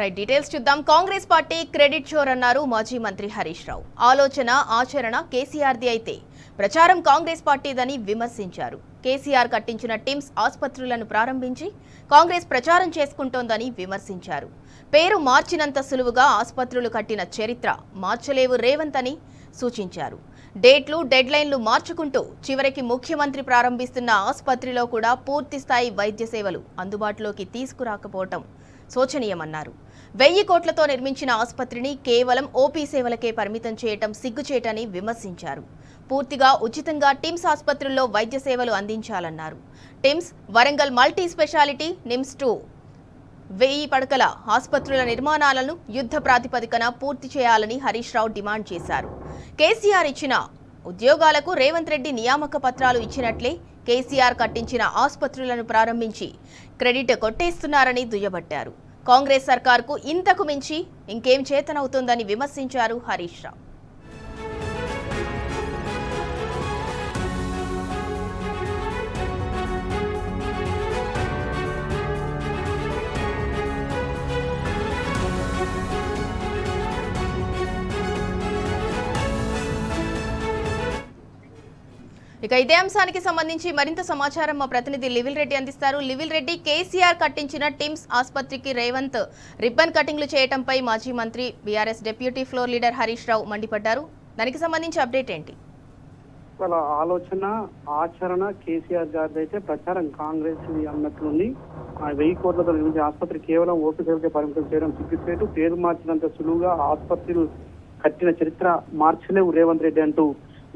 Right details చూద్దాం. Congress party credit షోర్ అన్నారు మాజీ మంత్రి హరీష్ రావు. ఆలోచన ఆచరణ కేసీఆర్ది అయితే ప్రచారం కాంగ్రెస్ పార్టీదని విమర్శించారు. కేసీఆర్ కట్టించిన టిమ్స్ ఆసుపత్రులను ప్రారంభించి కాంగ్రెస్ ప్రచారం చేసుకుంటోందని విమర్శించారు. పేరు మార్చినంత సులువుగా ఆసుపత్రులు కట్టిన చరిత్ర మార్చలేవు రేవంత్ అని సూచించారు. డేట్లు డెడ్లైన్లు మార్చుకుంటూ చివరికి ముఖ్యమంత్రి ప్రారంభిస్తున్న ఆసుపత్రిలో కూడా పూర్తి స్థాయి వైద్య సేవలు అందుబాటులోకి తీసుకురాకపోవటం శోచనీయమన్నారు. 1000 కోట్లతో నిర్మించిన ఆసుపత్రిని కేవలం ఓపీ సేవలకే పరిమితం చేయటం సిగ్గుచేటని విమర్శించారు. పూర్తిగా ఉచితంగా టిమ్స్ ఆసుపత్రుల్లో వైద్య సేవలు అందించాలన్నారు. టిమ్స్, వరంగల్ మల్టీ స్పెషాలిటీ, నిమ్స్ 2 1000 పడకల ఆసుపత్రుల నిర్మాణాలను యుద్ధ ప్రాతిపదికన పూర్తి చేయాలని హరీష్ రావు డిమాండ్ చేశారు. కేసీఆర్ ఇచ్చిన ఉద్యోగాలకు రేవంత్ రెడ్డి నియామక పత్రాలు ఇచ్చినట్లే కేసీఆర్ కట్టించిన ఆసుపత్రులను ప్రారంభించి క్రెడిట్ కొట్టేస్తున్నారని దుయ్యబట్టారు. కాంగ్రెస్ సర్కార్కు ఇంతకు మించి ఇంకేం చేతనవుతుందని విమర్శించారు హరీష్ రావు. ఇక ఇదే అంశానికి సంబంధించి మరింత సమాచారం మా ప్రతినిధి లివిల్ రెడ్డి అందిస్తారు. లివిల్ రెడ్డి, కేసీఆర్ కట్టించిన టిమ్స్ ఆసుపత్రికి రేవంత్ రిబ్బన్ కటింగ్లు చేయడంపై మాజీ మంత్రి BRS deputy floor leader Harish Rao మండిపడ్డారు. దానికి సంబంధించి అప్డేట్ ఏంటి? వాళ్ళ ఆలోచన ఆచరణ కేసీఆర్ గారిది అయితే ప్రచారం కాంగ్రెస్ అన్నట్లుంది. 1000 కోట్లతో నిర్మించే ఆసుపత్రి కేవలం ఓపీ సేవకే పరిమితం చేయడం సిగ్గుచేటు. పేరు మార్చినంత సులువుగా ఆసుపత్రులు కట్టిన చరిత్ర మార్చలేవు రేవంత్ రెడ్డి అంటూ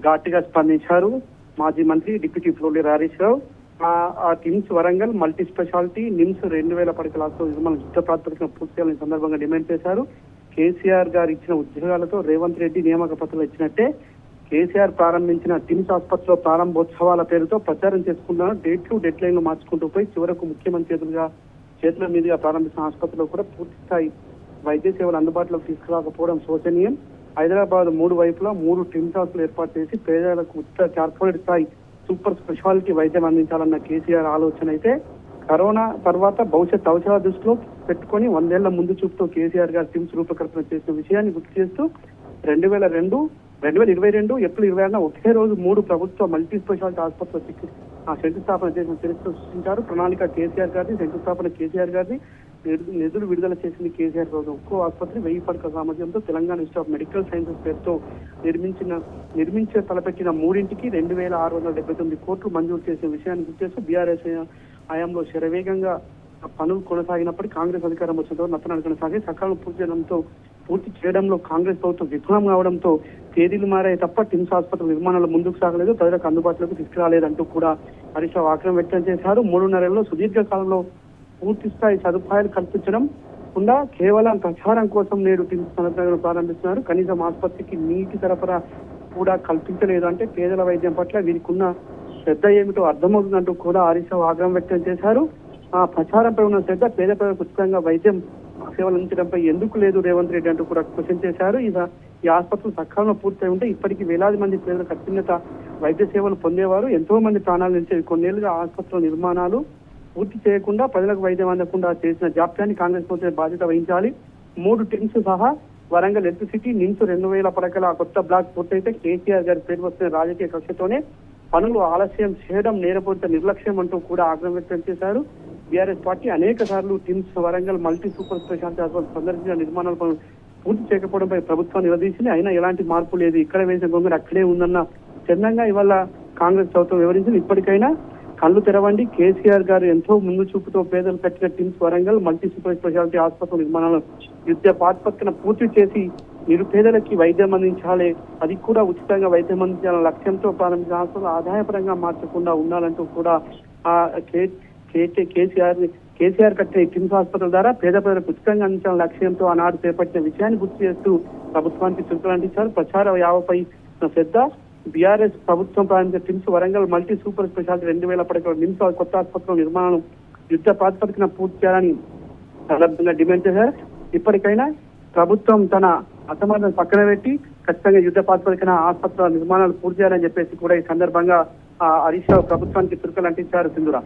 ఘాటుగా స్పందించారు మాజీ మంత్రి డిప్యూటీ ఫ్లోర్ లీడర్ హరీష్ రావు. ఆ TIMS Warangal multi speciality NIMS 2000 పడకల నిర్మాణం యుద్ధ ప్రాతిపదికన పూర్తి చేయాలని సందర్భంగా డిమాండ్ చేశారు. కేసీఆర్ గారు ఇచ్చిన ఉద్యోగాలతో రేవంత్ రెడ్డి నియామక పత్రాలు ఇచ్చినట్టే కేసీఆర్ ప్రారంభించిన టిమ్స్ ఆసుపత్రిలో ప్రారంభోత్సవాల పేరుతో ప్రచారం చేసుకుంటున్నారు. డేట్లు డెడ్లైన్లు మార్చుకుంటూ పోయి చివరకు ముఖ్యమంత్రి చేతుల మీదుగా ప్రారంభించిన ఆసుపత్రిలో కూడా పూర్తి స్థాయి వైద్య సేవలు అందుబాటులోకి తీసుకురాకపోవడం శోచనీయం. హైదరాబాద్ 3 వైపులా 3 టిమ్స్ హాస్పిటల్ ఏర్పాటు చేసి పేదలకు ఉచిత కార్పొరేట్ స్థాయి సూపర్ స్పెషాలిటీ వైద్యం అందించాలన్న కేసీఆర్ ఆలోచన అయితే కరోనా తర్వాత భవిష్యత్ అవసరాల దృష్టిలో పెట్టుకుని 100 ఏళ్ల ముందు చూపుతూ కేసీఆర్ గారు టిమ్స్ రూపకల్పన చేసిన విషయాన్ని గుర్తు చేస్తూ 2022 ఏప్రిల్ 26న ఒకే రోజు 3 ప్రభుత్వ మల్టీ స్పెషాలిటీ ఆసుపత్రులు శంకుస్థాపన చేసిన చరిత్ర సృష్టించారు. ప్రణాళిక కేసీఆర్ గారిది, శంకుస్థాపన కేసీఆర్ గారిది, నిధులు విడుదల చేసింది కేసీఆర్ ప్రభుత్వం. ఒక్కో ఆసుపత్రి 1000 పడకల సామర్థ్యంతో Telangana institute of medical sciences పేరుతో నిర్మించే తలపెట్టిన 3కి 2679 కోట్లు మంజూరు చేసిన విషయాన్ని గుర్తు చేస్తూ బీఆర్ఎస్ హయాంలో శరవేగంగా పనులు కొనసాగినప్పటికీ కాంగ్రెస్ అధికారం వచ్చేంతో నత్తనాలు కొనసాగి సకాలం పూర్తి చేయడంలో కాంగ్రెస్ ప్రభుత్వం విఫలం కావడంతో తేదీలు మారాయి తప్ప టిమ్స్ ఆసుపత్రుల నిర్మాణాలు ముందుకు సాగలేదు, ప్రజలకు అందుబాటులోకి తీసుకురాలేదంటూ కూడా హరీష్ రావు ఆగ్రహం వ్యక్తం చేశారు. 3.5 ఏళ్లలో సుదీర్ఘ కాలంలో పూర్తి స్థాయి సదుపాయాలు కల్పించడం కుండా కేవలం ప్రచారం కోసం నేడు టిమ్స్ సందర్భంగా ప్రారంభిస్తున్నారు. కనీసం ఆసుపత్రికి నీటి సరఫరా కూడా కల్పించలేదు అంటే పేదల వైద్యం పట్ల వీరికి ఉన్న శ్రద్ధ ఏమిటో అర్థమవుతుందంటూ కూడా హరీష్ రావు ఆగ్రహం వ్యక్తం చేశారు. ఆ ప్రచారంపై ఉన్న శ్రద్ధ పేద ప్రజలకు ఉచితంగా వైద్యం సేవలు అందించడంపై ఎందుకు లేదు రేవంత్ రెడ్డి అంటూ కూడా క్వశ్చన్ చేశారు. ఈ ఆసుపత్రులు సకాలంలో పూర్తయి ఉంటే ఇప్పటికీ వేలాది మంది ప్రజలకు అత్యున్నత వైద్య సేవలు పొందేవారు. ఎంతో మంది ప్రాణాలు నిలిచేవి. కొన్నేళ్లుగా ఆసుపత్రుల నిర్మాణాలు పూర్తి చేయకుండా ప్రజలకు వైద్యం అందకుండా చేసిన జాప్యాన్ని కాంగ్రెస్ ప్రభుత్వం బాధ్యత వహించాలి. 3 టిమ్స్ సహా వరంగల్ హెల్త్ సిటీ నిమ్స్ 2000 పడకల కొత్త బ్లాక్ పూర్తయితే కేసీఆర్ గారి పేరు వస్తున్న రాజకీయ కక్షతోనే పనులు ఆలస్యం చేయడం నేరపూరిత నిర్లక్ష్యం అంటూ కూడా ఆగ్రహం వ్యక్తం చేశారు. బీఆర్ఎస్ పార్టీ అనేక సార్లు TIMS Warangal multi super speciality hospital సందర్శించిన నిర్మాణాల పనులు పూర్తి చేయకపోవడంపై ప్రభుత్వాన్ని నిలదీసింది. అయినా ఎలాంటి మార్పు లేదు, ఇక్కడ వేసిన గొంగళి అక్కడే ఉందన్న చందంగా ఇవాళ కాంగ్రెస్ ప్రభుత్వం వివరించింది. ఇప్పటికైనా కళ్ళు తెరవండి, కేసీఆర్ గారు ఎంతో ముందు చూపుతో పేదలు కట్టిన TIMS Warangal multi super speciality ఆసుపత్రుల నిర్మాణాలను యుద్ధ ప్రాతిపదికన పూర్తి చేసి నిరుపేదలకి వైద్యం అందించాలి, అది కూడా ఉచితంగా వైద్యం అందించాలన్న లక్ష్యంతో ప్రారంభించిన ఆసుపత్రులు ఆదాయపరంగా మార్చకుండా ఉండాలంటూ కూడా కేసీఆర్ కట్టిన టిమ్స్ ఆసుపత్రుల ద్వారా పేద ప్రజలకు ఉచితంగా అందించాలన్న లక్ష్యంతో ఆనాడు చేపట్టిన విషయాన్ని గుర్తు చేస్తూ ప్రభుత్వానికి చురుకులు అందించారు. ప్రచార యావపై శ్రద్ధ బీఆర్ఎస్ ప్రభుత్వం ప్రారంభించిన TIMS Warangal multi super speciality 2000 పడకల నిమ్స్ కొత్త ఆసుపత్రుల నిర్మాణం యుద్ధ ప్రాతిపదికన పూర్తి చేయాలని సందర్భంగా డిమాండ్ చేశారు. ఇప్పటికైనా ప్రభుత్వం తన అసమర్థం పక్కన పెట్టి ఖచ్చితంగా యుద్ధ ప్రాతిపదికన ఆసుపత్రుల నిర్మాణాలు పూర్తి చేయాలని చెప్పేసి కూడా ఈ సందర్భంగా హరీష్ రావు ప్రభుత్వానికి చురుకలు అంటించారు. సింధురా.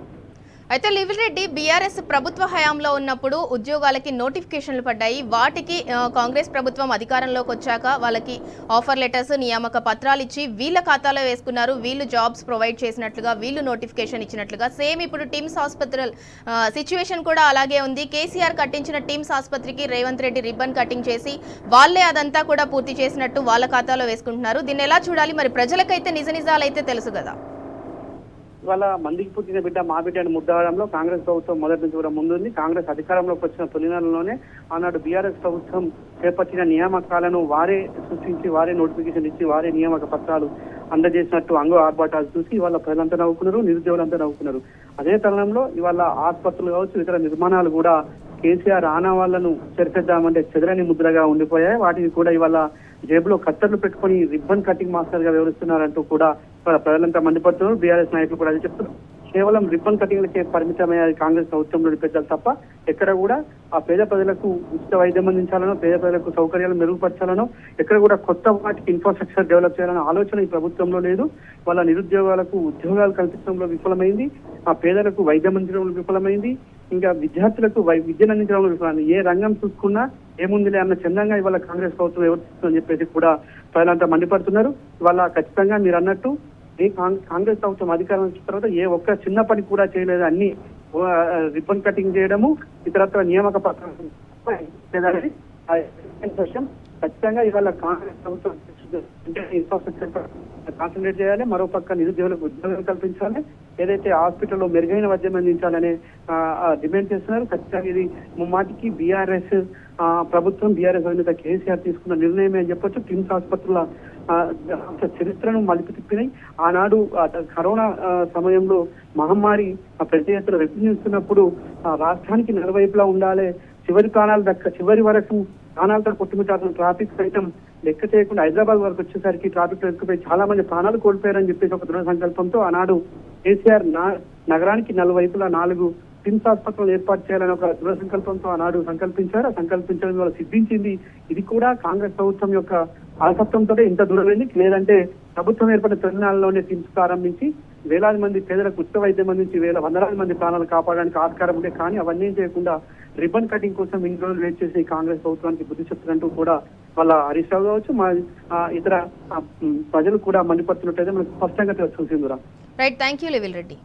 అయితే లివిల్ రెడ్డి బీఆర్ఎస్ ప్రభుత్వ హయాంలో ఉన్నప్పుడు ఉద్యోగాలకి నోటిఫికేషన్లు పడ్డాయి. వాటికి కాంగ్రెస్ ప్రభుత్వం అధికారంలోకి వచ్చాక వాళ్ళకి ఆఫర్ లెటర్స్, నియామక పత్రాలు ఇచ్చి వీళ్ళ ఖాతాలో వేసుకున్నారు. వీళ్ళు జాబ్స్ ప్రొవైడ్ చేసినట్లుగా, వీళ్ళు నోటిఫికేషన్ ఇచ్చినట్లుగా. సేమ్ ఇప్పుడు టిమ్స్ హాస్పిటల్ సిచ్యువేషన్ కూడా అలాగే ఉంది. కేసీఆర్ కట్టించిన టిమ్స్ ఆసుపత్రికి రేవంత్ రెడ్డి రిబ్బన్ కటింగ్ చేసి వాళ్ళే అదంతా కూడా పూర్తి చేసినట్టు వాళ్ళ ఖాతాలో వేసుకుంటున్నారు. దీన్ని ఎలా చూడాలి? మరి ప్రజలకైతే నిజ నిజాలైతే తెలుసు కదా. ఇవాళ మందికి పుట్టిన బిడ్డ మా బిడ్డ అని ముద్దాడంలో కాంగ్రెస్ ప్రభుత్వం మొదటి నుంచి కూడా ముందుంది. కాంగ్రెస్ అధికారంలోకి వచ్చిన తొలి నెలలోనే ఆనాడు బీఆర్ఎస్ ప్రభుత్వం చేపట్టిన నియామకాలను వారే సృష్టించి, వారే నోటిఫికేషన్ ఇచ్చి, వారే నియామక పత్రాలు అందజేసినట్టు ఆర్భాటాలు చూసి ఇవాళ ప్రజలంతా నవ్వుకున్నారు, నిరుద్యోగులంతా నవ్వుకున్నారు. అదే తరుణంలో ఇవాళ ఆసుపత్రులు కావచ్చు, ఇతర నిర్మాణాలు కూడా కేసీఆర్ ఆనవాళ్లను చెరిపేద్దామంటే చెదరని ముద్రగా ఉండిపోయాయి. వాటిని కూడా ఇవాళ జేబులో కత్తర్లు పెట్టుకుని రిబ్బన్ కటింగ్ మాస్టర్ గా వ్యవహరిస్తున్నారంటూ కూడా ప్రజలంతా మండిపడుతున్నారు. బీఆర్ఎస్ నాయకులు కూడా అది చెప్తున్నారు. కేవలం రిబ్బన్ కటింగ్లకే పరిమితమయ్యాయి కాంగ్రెస్ ప్రభుత్వంలోని పెద్దలు తప్ప ఎక్కడ కూడా ఆ పేద ప్రజలకు ఉచిత వైద్యం అందించాలనో, పేద ప్రజలకు సౌకర్యాలు మెరుగుపరచాలనో, ఎక్కడ కూడా కొత్త వాటికి ఇన్ఫ్రాస్ట్రక్చర్ డెవలప్ చేయాలనే ఆలోచన ఈ ప్రభుత్వంలో లేదు. వాళ్ళ నిరుద్యోగాలకు ఉద్యోగాలు కల్పించడంలో విఫలమైంది, ఆ పేదలకు వైద్యం అందించడంలో విఫలమైంది, ఇంకా విద్యార్థులకు విద్యను అందించడంలో విఫలమైంది. ఏ రంగం చూసుకున్నా ఏముందిలే అన్న చందంగా ఇవాళ కాంగ్రెస్ ప్రభుత్వం ఎవరిస్తుందని చెప్పేసి కూడా ప్రజలంతా మండిపడుతున్నారు. ఇవాళ ఖచ్చితంగా మీరు అన్నట్టు కాంగ్రెస్ ప్రభుత్వం అధికారం వచ్చిన తర్వాత ఏ ఒక్క చిన్న పని కూడా చేయలేదు. అన్ని రిబ్బన్ కటింగ్ చేయడము, ఇతరత్ర నియామక పత్రాలు ఖచ్చితంగా ఇవాళ కాంగ్రెస్ ప్రభుత్వం ఇన్ఫ్రాస్ట్రక్చర్ కాన్సన్ట్రేట్ చేయాలి. మరోపక్క నిరుద్యోగులకు ఉద్యోగాలు కల్పించాలి. ఏదైతే హాస్పిటల్లో మెరుగైన వైద్యం అందించాలనే డిమాండ్ చేస్తున్నారు. ఖచ్చితంగా ఇది ముమ్మాటికి బీఆర్ఎస్ ప్రభుత్వం, బీఆర్ఎస్ అధినేత కేసీఆర్ తీసుకున్న నిర్ణయమే అని చెప్పొచ్చు. టిమ్స్ ఆసుపత్రుల చరిత్రను మలిపి తిప్పినాయి. ఆనాడు కరోనా సమయంలో మహమ్మారి పెద్ద ఎత్తున విజృంభిస్తున్నప్పుడు రాష్ట్రానికి నలువైపులా ఉండాలి, చివరి వరకు ప్రాణాలతో కొట్టుమిట్టాడుతున్న ట్రాఫిక్ సైతం లెక్క చేయకుండా హైదరాబాద్ వరకు వచ్చేసరికి ట్రాఫిక్ ఎక్కిపోయి చాలా మంది ప్రాణాలు కోల్పోయారని చెప్పేసి ఒక దృఢ సంకల్పంతో ఆనాడు కేసీఆర్ నగరానికి నలువైపులా 4 టిమ్స్ ఆసుపత్రులు ఏర్పాటు చేయాలని ఒక దృఢ సంకల్పంతో ఆనాడు సంకల్పించారు. ఆ సంకల్పించడం వల్ల సిద్ధించింది. ఇది కూడా కాంగ్రెస్ ప్రభుత్వం యొక్క ఆసక్తంతో ఇంత దూరమైంది. లేదంటే ప్రభుత్వం ఏర్పడిన తొలినాళ్ళలోనే టిమ్స్ ప్రారంభించి వేలాది మంది పేదలకు ఉచిత వైద్యం అందించి వందలాది మంది ప్రాణాలు కాపాడడానికి ఆస్కారం ఉండే. కానీ అవన్నీ చేయకుండా రిబ్బన్ కటింగ్ కోసం ఇన్ని రోజులు వెయిట్ చేసి కాంగ్రెస్ ప్రభుత్వానికి బుద్ధి చెప్తున్నట్టు కూడా వాళ్ళ హరీష్ రావు కావచ్చు, మా ఇతర ప్రజలు కూడా మండిపడుతున్నట్టయితే మనకు స్పష్టంగా చూసిందిరా. రైట్, థ్యాంక్ యూ లివిల్ రెడ్డి.